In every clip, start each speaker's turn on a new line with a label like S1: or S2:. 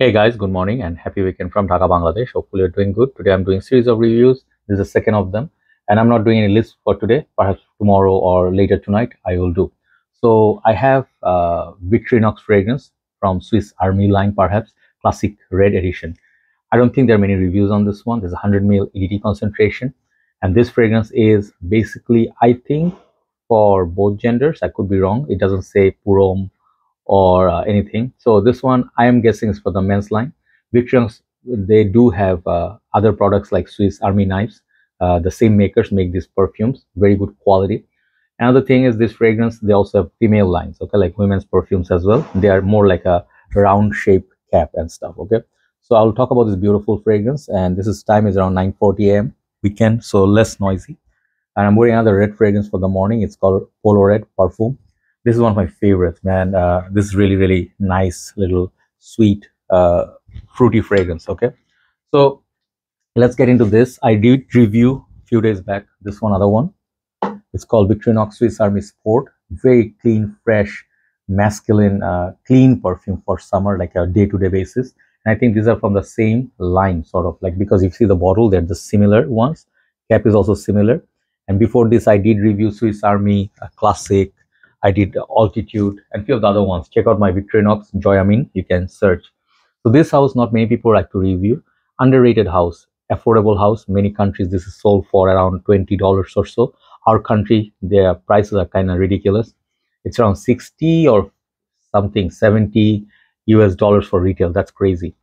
S1: Hey guys, good morning and happy weekend from Dhaka, Bangladesh. Hopefully you're doing good. Today I'm doing series of reviews. This is the second of them, and I'm not doing any list for today. Perhaps tomorrow or later tonight I will do. So I have Victorinox fragrance from Swiss Army line, perhaps classic red edition. I don't think there are many reviews on this one. There's 100 ml EDT concentration, and this fragrance is basically, I think, for both genders. I could be wrong. It doesn't say Purom or anything. So this one I am guessing is for the men's line. Victorinox, they do have other products like Swiss Army knives. The same makers make these perfumes, very good quality. Another thing is this fragrance, they also have female lines, okay, like women's perfumes as well. They are more like a round shaped cap and stuff, okay. So I'll talk about this beautiful fragrance, and this is time is around 9:40 a.m. weekend, so less noisy. And I'm wearing another red fragrance for the morning. It's called Polo Red Perfume. This is one of my favorites, man. This is really nice little sweet fruity fragrance. Okay, so let's get into this. I did review a few days back this one, other one. It's called Victorinox Swiss Army Sport. Very clean, fresh, masculine, clean perfume for summer, like a day-to-day basis. And I think these are from the same line, sort of like, because you see the bottle, they're the similar ones. Cap is also similar. And before this, I did review Swiss Army Classic. I did Altitude and few of the other ones. Check out my Victorinox Amin. You can search. So this house, not many people like to review. Underrated house, affordable house. Many countries this is sold for around $20 or so. Our country, their prices are kind of ridiculous. It's around 60 or something, 70 US dollars for retail. That's crazy.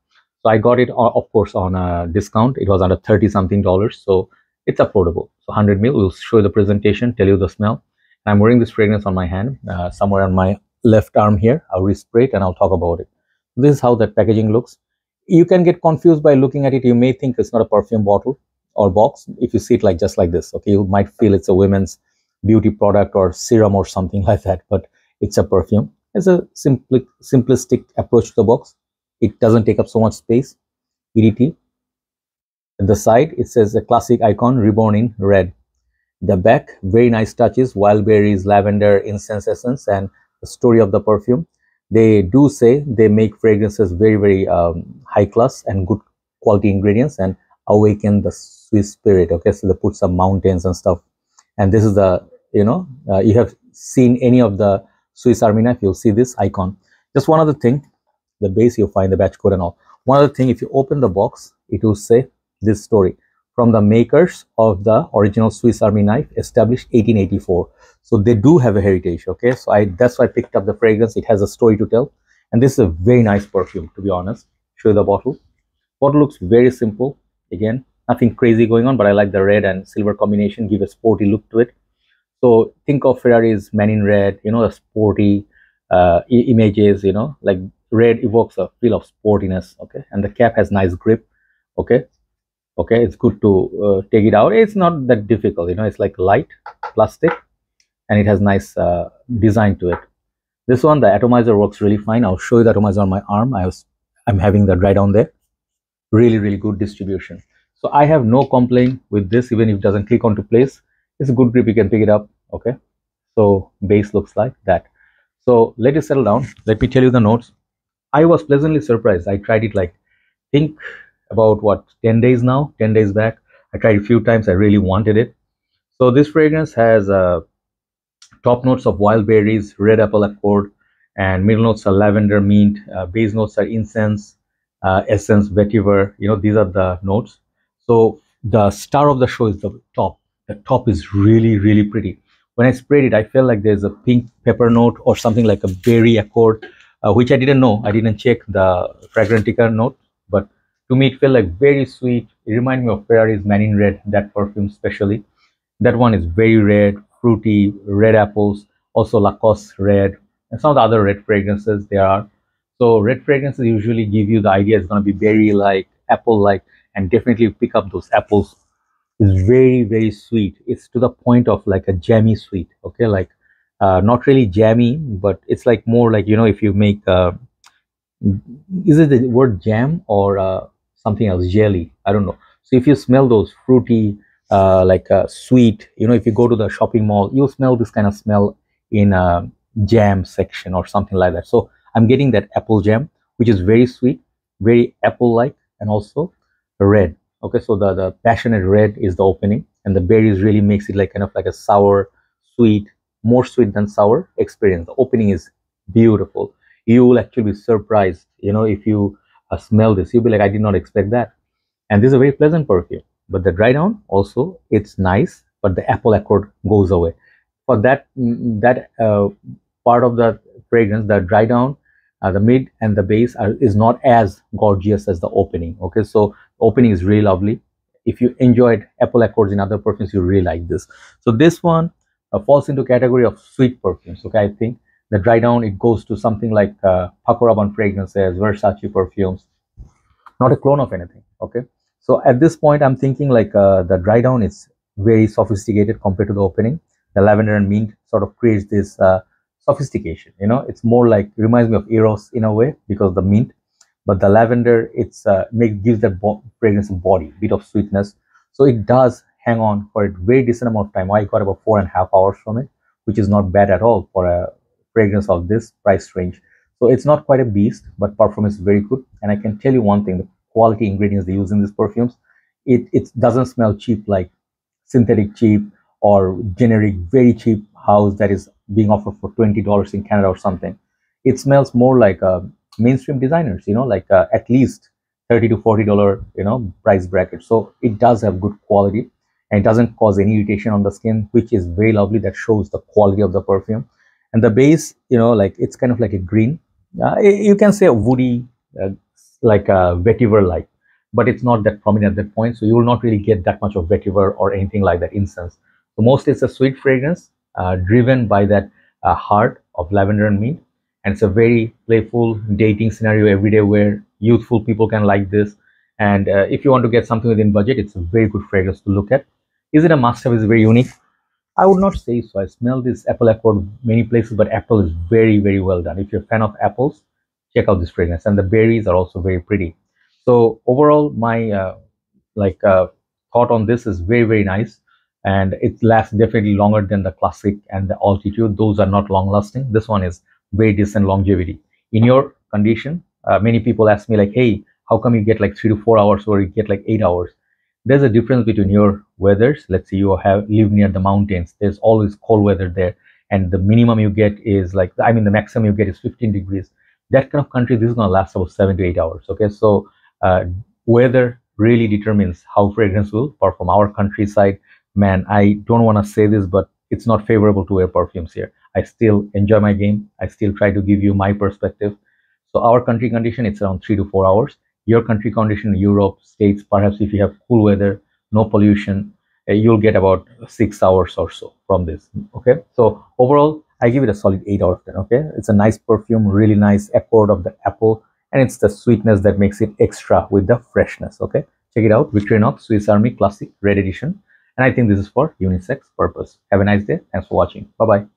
S1: So I got it, of course, on a discount. It was under 30 something dollars. So it's affordable. So 100 ml, we'll show you the presentation, tell you the smell. I'm wearing this fragrance on my hand, somewhere on my left arm here. I'll respray it and I'll talk about it. This is how that packaging looks. You can get confused by looking at it. You may think it's not a perfume bottle or box if you see it like just like this. Okay, you might feel it's a women's beauty product or serum or something like that, but it's a perfume. It's a simplistic approach to the box. It doesn't take up so much space. EDT. At the side, it says a classic icon, reborn in red. The back, very nice touches, wild berries, lavender, incense essence, and the story of the perfume. They do say they make fragrances very high class and good quality ingredients and awaken the Swiss spirit. Okay, so they put some mountains and stuff. And this is the, you have seen any of the Swiss Army knife, you'll see this icon. Just one other thing, the base, you'll find the batch code and all. One other thing, if you open the box, it will say this story. From the makers of the original Swiss Army knife, established 1884. So they do have a heritage, okay? So that's why I picked up the fragrance. It has a story to tell. And this is a very nice perfume, to be honest. Show you the bottle. Bottle looks very simple. Again, nothing crazy going on, but I like the red and silver combination, give a sporty look to it. So think of Ferrari's Man in Red, the sporty images, like red evokes a feel of sportiness, okay? And the cap has nice grip, okay? Okay, it's good to take it out. It's not that difficult, it's like light plastic and it has nice design to it. This one, the atomizer works really fine. I'll show you the atomizer on my arm. I'm having that right down there. Really good distribution. So I have no complaint with this, even if it doesn't click onto place. It's a good grip, you can pick it up. Okay, so base looks like that. So let it settle down. Let me tell you the notes. I was pleasantly surprised. I tried it like, think about what, 10 days now, 10 days back. I tried a few times. I really wanted it. So this fragrance has top notes of wild berries, red apple accord, and middle notes are lavender, mint. Base notes are incense, essence, vetiver. These are the notes. So the star of the show is the top. The top is really pretty. When I sprayed it, I felt like there's a pink pepper note or something like a berry accord, which I didn't know. I didn't check the Fragrantica note, but to me, it felt like very sweet. It reminded me of Ferrari's Man in Red, that perfume especially. That one is very red, fruity, red apples, also Lacoste red, and some of the other red fragrances there are. So red fragrances usually give you the idea it's going to be berry-like, apple-like, and definitely pick up those apples. It's very sweet. It's to the point of like a jammy sweet, okay? Like not really jammy, but it's like more like, if you make, is it the word jam or something else, jelly, I don't know. So if you smell those fruity like sweet, if you go to the shopping mall, you'll smell this kind of smell in a jam section or something like that. So I'm getting that apple jam, which is very sweet. very apple-like, and also red. Okay, so the passionate red is the opening, and the berries really makes it like kind of like a sour, sweet, more sweet than sour experience. The opening is beautiful. You will actually be surprised, if you smell this, you'll be like, I did not expect that. And this is a very pleasant perfume. But the dry down also, it's nice, but the apple accord goes away. For that part of the fragrance, the dry down, the mid and the base is not as gorgeous as the opening. Okay, so opening is really lovely. If you enjoyed apple accords in other perfumes, you really like this. So this one falls into category of sweet perfumes. Okay, I think the dry down, it goes to something like Paco Rabanne fragrances, Versace perfumes, not a clone of anything. Okay, so at this point I'm thinking like the dry down is very sophisticated compared to the opening. The lavender and mint sort of creates this sophistication. It's more like, reminds me of Eros in a way because the mint, but the lavender, it's gives that fragrance a body, bit of sweetness. So it does hang on for a very decent amount of time. I got about 4.5 hours from it, which is not bad at all for a fragrance of this price range. So it's not quite a beast, but perfume is very good. And I can tell you one thing: the quality ingredients they use in these perfumes, it doesn't smell cheap, like synthetic cheap or generic very cheap house that is being offered for $20 in Canada or something. It smells more like mainstream designers, like at least $30 to $40, price bracket. So it does have good quality, and it doesn't cause any irritation on the skin, which is very lovely. That shows the quality of the perfume. And the base, like it's kind of like a green. You can say a woody, like a vetiver like, but it's not that prominent at that point. So you will not really get that much of vetiver or anything like that, incense. So mostly it's a sweet fragrance driven by that heart of lavender and mint. And it's a very playful dating scenario every day where youthful people can like this. And if you want to get something within budget, it's a very good fragrance to look at. Is it a must-have? Is it very unique? I would not say so. I smell this apple accord many places, but apple is very, very well done. If you're a fan of apples, check out this fragrance. And the berries are also very pretty. So overall, my thought on this is very, very nice. And it lasts definitely longer than the classic and the altitude. Those are not long lasting. This one is very decent longevity. In your condition, many people ask me like, hey, how come you get like 3 to 4 hours or you get like 8 hours? There's a difference between your weathers. Let's say you live near the mountains. There's always cold weather there, and the minimum you get is like, I mean, the maximum you get is 15 degrees. That kind of country, this is going to last about 7 to 8 hours. Okay, so weather really determines how fragrance will perform. Our countryside, man, I don't want to say this, but it's not favorable to wear perfumes here. I still enjoy my game. I still try to give you my perspective. So our country condition, it's around 3 to 4 hours. Your country condition, Europe, States, perhaps if you have cool weather, no pollution, you'll get about 6 hours or so from this. Okay, so overall, I give it a solid 8 out of 10. Okay, it's a nice perfume, really nice accord of the apple, and it's the sweetness that makes it extra with the freshness. Okay, check it out, Victorinox Swiss Army Classic Red Edition, and I think this is for unisex purpose. Have a nice day. Thanks for watching. Bye bye.